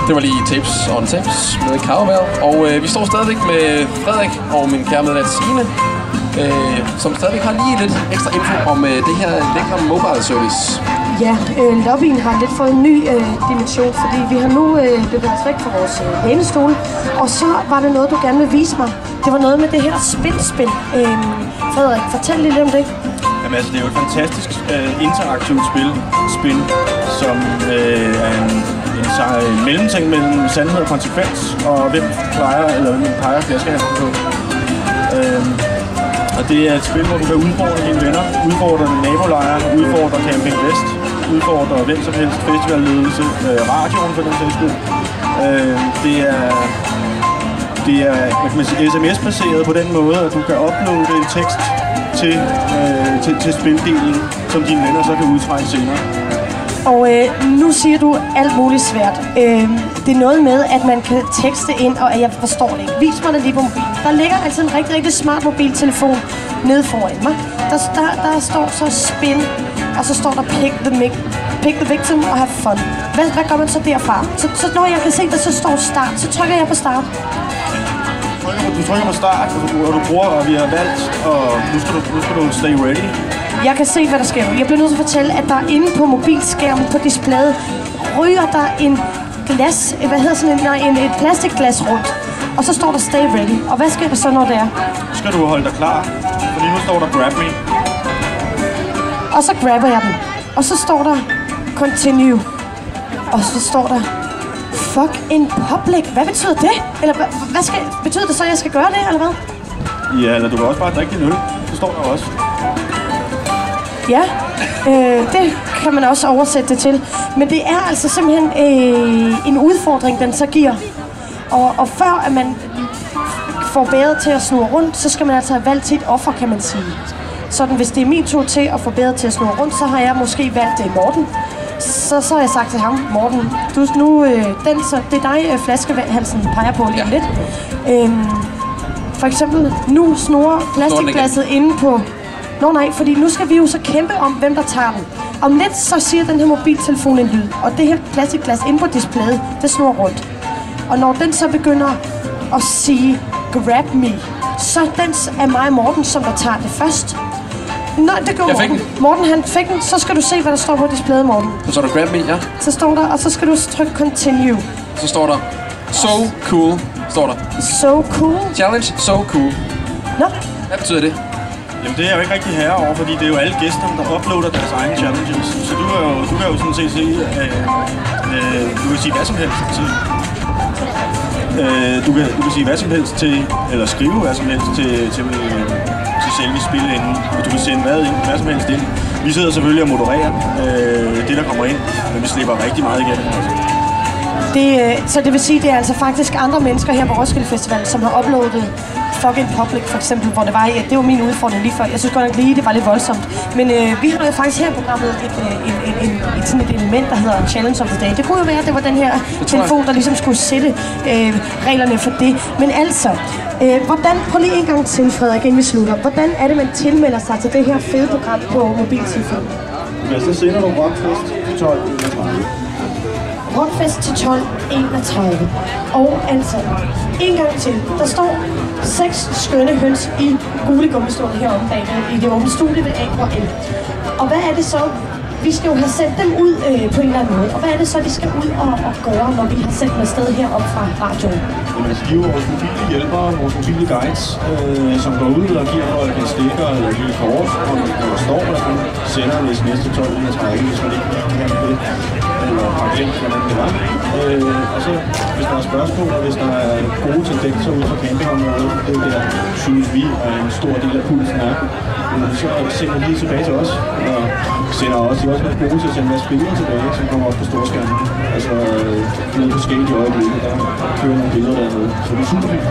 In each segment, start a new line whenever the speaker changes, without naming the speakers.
Det var lige Tapes on Tapes med Cowbell. Og vi står stadigvæk med Frederik og min kære medvært Signe, som stadigvæk har lige lidt ekstra info om det her lækre mobile service.
Ja, lobbyen har lidt fået en ny dimension, fordi vi har nu bevæget os væk fra vores lænestol. Og så var det noget, du gerne vil vise mig. Det var noget med det her spil. Frederik, fortæl lidt om det.
Jamen altså, det er jo et fantastisk interaktivt spil, som er en mellemting mellem sandhed og konsekvens, og hvem peger flaskehalsen på. Og det er et spil, hvor du kan udfordre dine venner, udfordre nabolejre, udfordre Camping Vest, udfordre hvem som helst, festivalledelse, radioen for den sags skyld. Det er sms-baseret på den måde, at du kan uploade en tekst til spildelen, som dine venner så kan udtrække senere.
Og nu siger du alt muligt svært. Det er noget med, at man kan tekste ind, og jeg forstår det ikke. Vis mig det lige på mobilen. Der ligger altså en rigtig, rigtig smart mobiltelefon nede foran mig. Der står så spin, og så står der pick the victim og have fun. Hvad gør man så derfra? Så når jeg kan se, der så står start, så trykker jeg på start.
Du trykker på start, og du bruger, og vi har valgt, og nu skal du stay ready.
Jeg kan se, hvad der sker. Jeg bliver nødt til at fortælle, at der inde på mobilskærmen på displayet ryger der en glas, et plastikglas rundt. Og så står der stay ready. Og hvad sker der så, når det er?
Så skal du holde dig klar, fordi nu står der grab me.
Og så grabber jeg den. Og så står der continue. Og så står der fuck in public. Hvad betyder det? Eller betyder det så, at jeg skal gøre det, eller hvad?
Ja, eller du kan også bare drikke din øl. Det står der også.
Ja, det kan man også oversætte det til. Men det er altså simpelthen en udfordring, den så giver. Og før at man får bedre til at snurre rundt, så skal man altså have valgt til et offer, kan man sige. Sådan, hvis det er min tur til at få bedre til at snurre rundt, så har jeg måske valgt Morten. Så har jeg sagt til ham, Morten, det er dig, flaskehalsen peger på lige lidt. For eksempel, nu snurrer plastikglasset inde på... nej, fordi nu skal vi jo så kæmpe om, hvem der tager den. Om lidt, så siger den her mobiltelefon en lyd, og det her plastikglas inde på displayet, det snurrer rundt. Og når den så begynder at sige, grab me, så den er mig og Morten, som der tager det først. Nej, det går Morten. Morten, han fik den, så skal du se, hvad der står på displayet, Morten.
Så står der grab me, ja.
Så står der, og så skal du trykke continue.
Så står der, so cool, står der.
So cool?
Challenge, so cool.
Nå?
Hvad betyder det?
Jamen, det er jeg jo ikke rigtig herre over, fordi det er jo alle gæsterne, der uploader deres egne challenges. Så du kan jo sådan set se, du kan sige hvad som helst til. Du kan sige hvad som helst til, eller skrive hvad som helst til selve spilenden. Og du kan sende hvad som helst ind. Vi sidder selvfølgelig og modererer det, der kommer ind, men vi slipper rigtig meget igennem.
Så det vil sige, det er altså faktisk andre mennesker her på Roskilde Festival, som har uploadet fucking public, for eksempel, hvor det var min udfordring lige før. Jeg synes godt nok lige, det var lidt voldsomt. Men vi har jo faktisk her i programmet sådan et element, der hedder Challenge of the Day. Det kunne jo være, at det var den her telefon, der ligesom skulle sætte reglerne for det. Men altså, prøv lige en gang til, Frederik, inden vi slutter. Hvordan er det, man tilmelder sig til det her fede program på mobiltelefonen?
Ja, så sender du Rockfest til 12:31.
Rockfest til 12:31. Og altså, en gang til. Der står 6 skønne høns i gule gummistående heroppe bagved i det åbne studie ved AKL. Og hvad er det så? Vi skal jo have sendt dem ud på en eller anden måde. Og hvad er det så, de skal ud og gøre, når vi har sendt dem afsted heroppe fra radioen?
Jamen, de er jo vores mobile hjælpere, vores mobile guides, som går ud og giver folk en stikker eller et lille kort, hvor der står, at man sender en sms til 12:31, hvis man ikke kan det, eller har glemt, hvordan det var. Og så, hvis der er spørgsmål, og hvis der er gode tendenser ude fra campingområdet, det der synes vi er en stor del af pulsen er, så sender de tilbage til os, og sender også, de er også gode til at sende deres billeder tilbage, som kommer op på storskærmen. Altså, nede på skate i øjeblikket, der kører nogle billeder dernede, så det er super fint.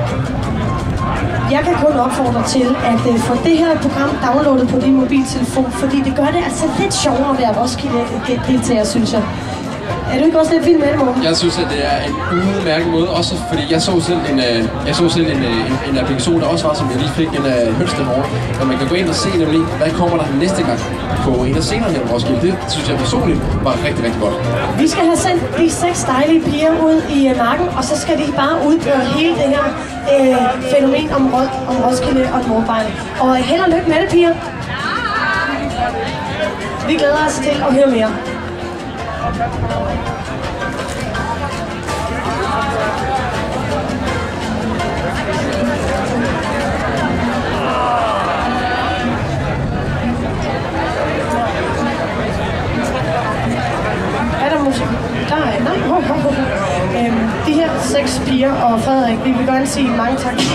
Jeg kan kun opfordre til at få det her program downloadet på din mobiltelefon, fordi det gør det altså lidt sjovere at være Roskilde-deltager, synes jeg. Er du ikke også lidt vild med det, Morten?
Jeg synes, at det er en udmærket måde, også fordi jeg så selv en applikation, der også var, som jeg lige fik en af Hønsted Morgen, hvor man kan gå ind og se nemlig, hvad kommer der næste gang på en af scenerne her på Roskilde. Det synes jeg personligt var rigtig, rigtig godt.
Vi skal have sendt de 6 dejlige piger ud i marken, og så skal de bare udgøre hele det her fænomen om Roskilde og Nordbejle. Og held og lykke med det, piger. Vi glæder os til at høre mere. Er der musik? Der er nej. De her 6 piger og Frederik, vi vil gerne sige mange tak til